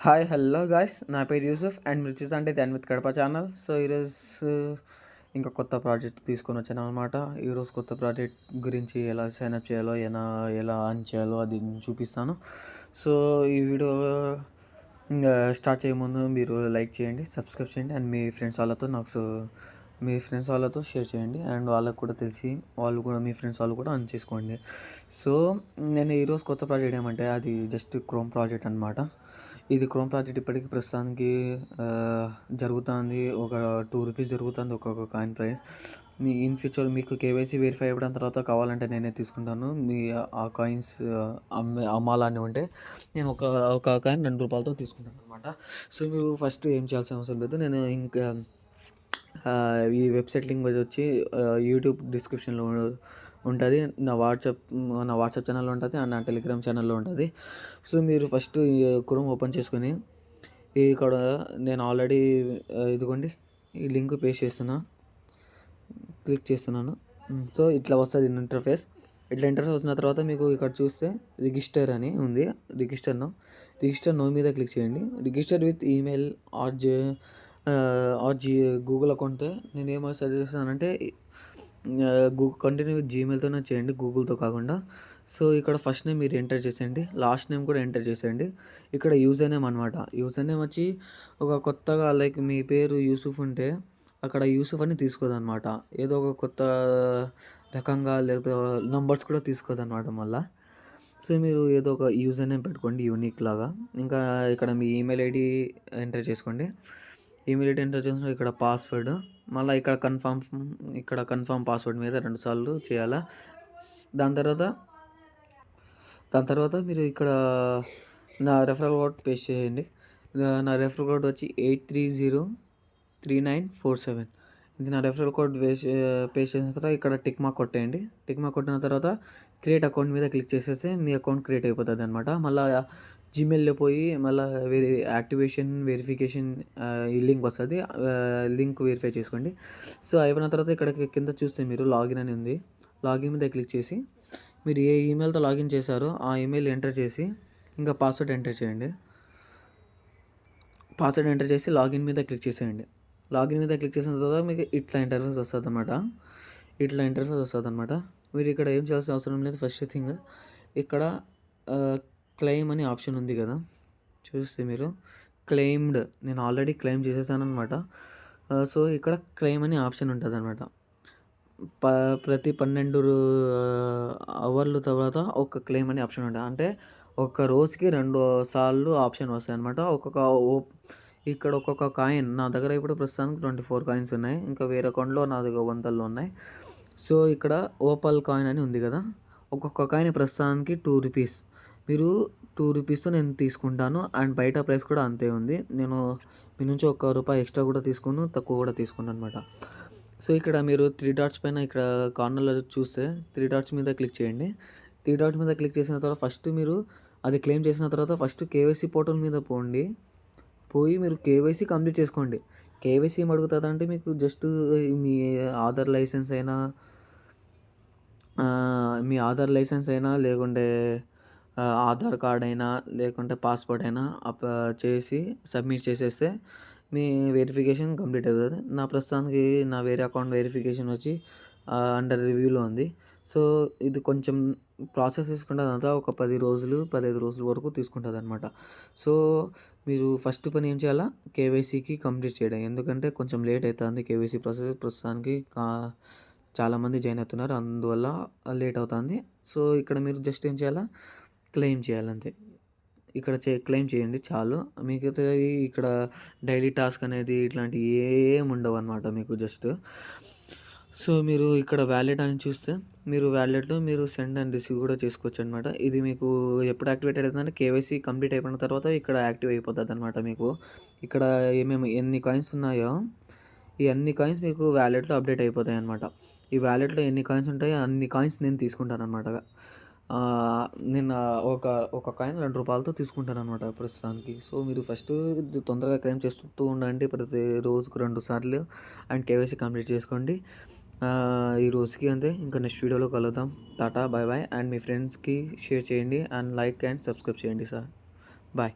Hi hello guys, నా పేరు Yusuf and మీరు చూసంటే దాని విత్ కడప ఛానల్. సో ఈరోజు ఇంకా కొత్త ప్రాజెక్ట్ తీసుకొని వచ్చాను అనమాట. ఈరోజు కొత్త ప్రాజెక్ట్ గురించి ఎలా సైన్అప్ చేయాలో ఎలా ఆన్ చేయాలో అది చూపిస్తాను. సో ఈ వీడియో స్టార్ట్ చేయే ముందు మీరు లైక్ చేయండి, సబ్స్క్రైబ్ చేయండి అండ్ మీ ఫ్రెండ్స్ వాళ్ళతో షేర్ చేయండి అండ్ వాళ్ళకు కూడా తెలిసి మీ ఫ్రెండ్స్ వాళ్ళు కూడా ఆన్ చేసుకోండి. సో నేను ఈరోజు కొత్త ప్రాజెక్ట్ ఏమంటే అది జస్ట్ క్రోమ్ ప్రాజెక్ట్ అనమాట. ఇది క్రోమ్ ప్రాజెక్ట్ ఇప్పటికి ప్రస్తుతానికి జరుగుతుంది. ఒక ₹2 జరుగుతుంది ఒక్కొక్క కాయిన్ ప్రైస్. ఇన్ ఫ్యూచర్ మీకు కేవైసీ వెరిఫై అవ్వడం తర్వాత కావాలంటే నేనే తీసుకుంటాను. ఆ కాయిన్స్ అమ్మాలని ఉంటే నేను ఒక కాయిన్ ₹2తో తీసుకుంటాను అనమాట. సో మీరు ఫస్ట్ ఏం చేయాల్సిన అవసరం లేదు. నేను ఇంకా ఈ వెబ్సైట్ లింక్ వచ్చి యూట్యూబ్ డిస్క్రిప్షన్లో ఉంటుంది. నా వాట్సాప్ ఛానల్లో ఉంటుంది అండ్ నా టెలిగ్రామ్ ఛానల్లో ఉంటుంది. సో మీరు ఫస్ట్ క్రోమ్ ఓపెన్ చేసుకొని ఇక్కడ నేను ఆల్రెడీ ఇదిగోండి ఈ లింక్ పేస్ట్ క్లిక్ చేస్తున్నాను. సో ఇట్లా వస్తుంది ఇంటర్ఫేస్. ఇట్లా ఇంటర్ఫేస్ వచ్చిన తర్వాత మీకు ఇక్కడ చూస్తే రిజిస్టర్ అని ఉంది. రిజిస్టర్ నో మీద క్లిక్ చేయండి. రిజిస్టర్ విత్ ఈమెయిల్ గూగుల్ అకౌంట్తో నేను ఏమో సజెస్ట్ చేస్తానంటే కంటిన్యూ విత్ జీమెయిల్తోనే చేయండి, గూగుల్తో కాకుండా. సో ఇక్కడ ఫస్ట్ నేమ్ మీరు ఎంటర్ చేసేయండి, లాస్ట్ నేమ్ కూడా ఎంటర్ చేసేయండి. ఇక్కడ యూజర్ నేమ్ అనమాట. యూజర్ నేమ్ వచ్చి ఒక కొత్తగా లైక్ మీ పేరు యూసుఫ్ ఉంటే అక్కడ యూసుఫ్ అని తీసుకోదన్నమాట. ఏదో ఒక కొత్త రకంగా లేదా నంబర్స్ కూడా తీసుకోదన్నమాట మళ్ళీ. సో మీరు ఏదో ఒక యూజర్ నేమ్ పెట్టుకోండి యూనిక్ లాగా. ఇంకా ఇక్కడ మీ ఈమెయిల్ ఐడి ఎంటర్ చేసుకోండి. ఈమెయిల్ ఐడి ఎంటర్ చేసిన ఇక్కడ పాస్వర్డ్, మళ్ళీ ఇక్కడ కన్ఫర్మ్ పాస్వర్డ్ మీద 2 సార్లు చేయాలా. దాని తర్వాత మీరు ఇక్కడ నా రెఫరల్ కోడ్ పేస్ట్ చేయండి. నా రెఫరల్ కోడ్ వచ్చి 83039397. ఇది నా రెఫరల్ కోడ్ పేస్ట్ చేసిన తర్వాత ఇక్కడ టిక్ మార్క్ కొట్టేయండి. టిక్ మార్క్ కొట్టిన తర్వాత క్రియేట్ అకౌంట్ మీద క్లిక్ చేసేస్తే మీ అకౌంట్ క్రియేట్ అయిపోతుంది అనమాట. మళ్ళీ జీమెయిల్లో పోయి మళ్ళీ వెరిఫికేషన్ ఈ లింక్ వస్తుంది. లింక్ వెరిఫై చేసుకోండి. సో అయిపోయిన తర్వాత ఇక్కడ కింద చూస్తే మీరు లాగిన్ అని ఉంది. లాగిన్ మీద క్లిక్ చేసి మీరు ఏ ఈమెయిల్తో లాగిన్ చేశారో ఆ ఈమెయిల్ ఎంటర్ చేసి ఇంకా పాస్వర్డ్ ఎంటర్ చేయండి. పాస్వర్డ్ ఎంటర్ చేసి లాగిన్ మీద క్లిక్ చేసేయండి. లాగిన్ మీద క్లిక్ చేసిన తర్వాత మీకు ఇట్లా ఇంటర్ఫేస్ వస్తుంది అనమాట. మీరు ఇక్కడ ఏం చేయాల్సిన అవసరం లేదు. ఫస్ట్ థింగ్ ఇక్కడ క్లెయిమ్ అని ఆప్షన్ ఉంది కదా, చూస్తే మీరు క్లెయిమ్డ్ నేను ఆల్రెడీ క్లెయిమ్ చేసేసాను అనమాట. సో ఇక్కడ క్లెయిమ్ అనే ఆప్షన్ ఉంటుంది అనమాట. ప్రతి 12 అవర్ల తర్వాత ఒక క్లెయిమ్ అనే ఆప్షన్ ఉంటుంది. అంటే ఒక రోజుకి 2 సార్లు ఆప్షన్ వస్తాయి అనమాట. ఇక్కడ ఒక్కొక్క కాయిన్ నా దగ్గర ఇప్పుడు ప్రస్తుతానికి 24 కాయిన్స్ ఉన్నాయి. ఇంకా వేరే అకౌంట్లో నా దగ్గర 100లో ఉన్నాయి. సో ఇక్కడ ఓపల్ కాయిన్ అని ఉంది కదా, ఒక్కొక్క కాయిన్ ప్రస్తుతానికి ₹2. మీరు ₹2తో నేను తీసుకుంటాను అండ్ బయట ప్రైస్ కూడా అంతే ఉంది. నేను మీ నుంచి ₹1 ఎక్స్ట్రా కూడా తక్కువ కూడా తీసుకున్నాను అనమాట. సో ఇక్కడ మీరు 3 డాట్స్ పైన ఇక్కడ కార్నర్లో చూస్తే 3 డాట్స్ మీద క్లిక్ చేయండి. 3 డాట్స్ మీద క్లిక్ చేసిన తర్వాత ఫస్ట్ మీరు అది క్లెయిమ్ చేసిన తర్వాత ఫస్ట్ కేవైసీ పోర్టల్ మీద పోయి మీరు కేవైసీ కంప్లీట్ చేసుకోండి. కేవైసీ ఏం అడుగుతుంది అంటే మీకు జస్ట్ మీ ఆధార్ లైసెన్స్ అయినా లేకుంటే ఆధార్ కార్డ్ అయినా లేకుంటే పాస్పోర్ట్ అయినా చేసి సబ్మిట్ చేసేస్తే మీ వెరిఫికేషన్ కంప్లీట్ అవుతుంది. ప్రస్తుతానికి నా వేరే అకౌంట్ వెరిఫికేషన్ వచ్చి అండర్ రివ్యూలో ఉంది. సో ఇది కొంచెం ప్రాసెస్ తీసుకుంటుంది అంతా ఒక 15 రోజుల వరకు తీసుకుంటుంది అనమాట. సో మీరు ఫస్ట్ పని ఏం చేయాలా, కేవైసీకి కంప్లీట్ చేయడం. ఎందుకంటే కొంచెం లేట్ అవుతుంది కేవైసీ ప్రాసెస్. ప్రస్తుతానికి చాలామంది జాయిన్ అవుతున్నారు, అందువల్ల లేట్ అవుతుంది. సో ఇక్కడ మీరు జస్ట్ ఏం చేయాలా, క్లెయిమ్ చేయాలంతే. ఇక్కడ క్లెయిమ్ చేయండి చాలు. మీకు ఇక్కడ డైలీ టాస్క్ అనేది ఇట్లాంటివి ఏమి ఉండవు అనమాట మీకు జస్ట్. సో మీరు ఇక్కడ వ్యాలెట్ అని చూస్తే మీరు వ్యాలెట్లో మీరు సెండ్ అండ్ రిసీవ్ కూడా చేసుకోవచ్చు అనమాట. ఇది మీకు ఎప్పుడు యాక్టివేటెడ్ అవుతుందంటే కేవైసీ కంప్లీట్ అయిపోయిన తర్వాత ఇక్కడ యాక్టివ్ అయిపోతుంది అనమాట. మీకు ఇక్కడ ఎన్ని కాయిన్స్ ఉన్నాయో ఈ అన్ని కాయిన్స్ మీకు వ్యాలెట్లో అప్డేట్ అయిపోతాయి అనమాట. ఈ వ్యాలెట్లో ఎన్ని కాయిన్స్ ఉంటాయో అన్ని కాయిన్స్ నేను తీసుకుంటాను అనమాట. నేను ఒక కాయిన్ ₹2తో తీసుకుంటాను అనమాట ప్రస్తుతానికి. సో మీరు ఫస్ట్ తొందరగా క్లెయిమ్ చేస్తూ ఉండండి, ప్రతి రోజుకు 2 సార్లు అండ్ కేవైసీ కంప్లీట్ చేసుకోండి. ఈ రోజుకి అంతే. ఇంకా నెక్స్ట్ వీడియోలో కలుద్దాం. టాటా, బాయ్ బాయ్ అండ్ మీ ఫ్రెండ్స్కి షేర్ చేయండి అండ్ లైక్ అండ్ సబ్స్క్రైబ్ చేయండి సార్. బాయ్.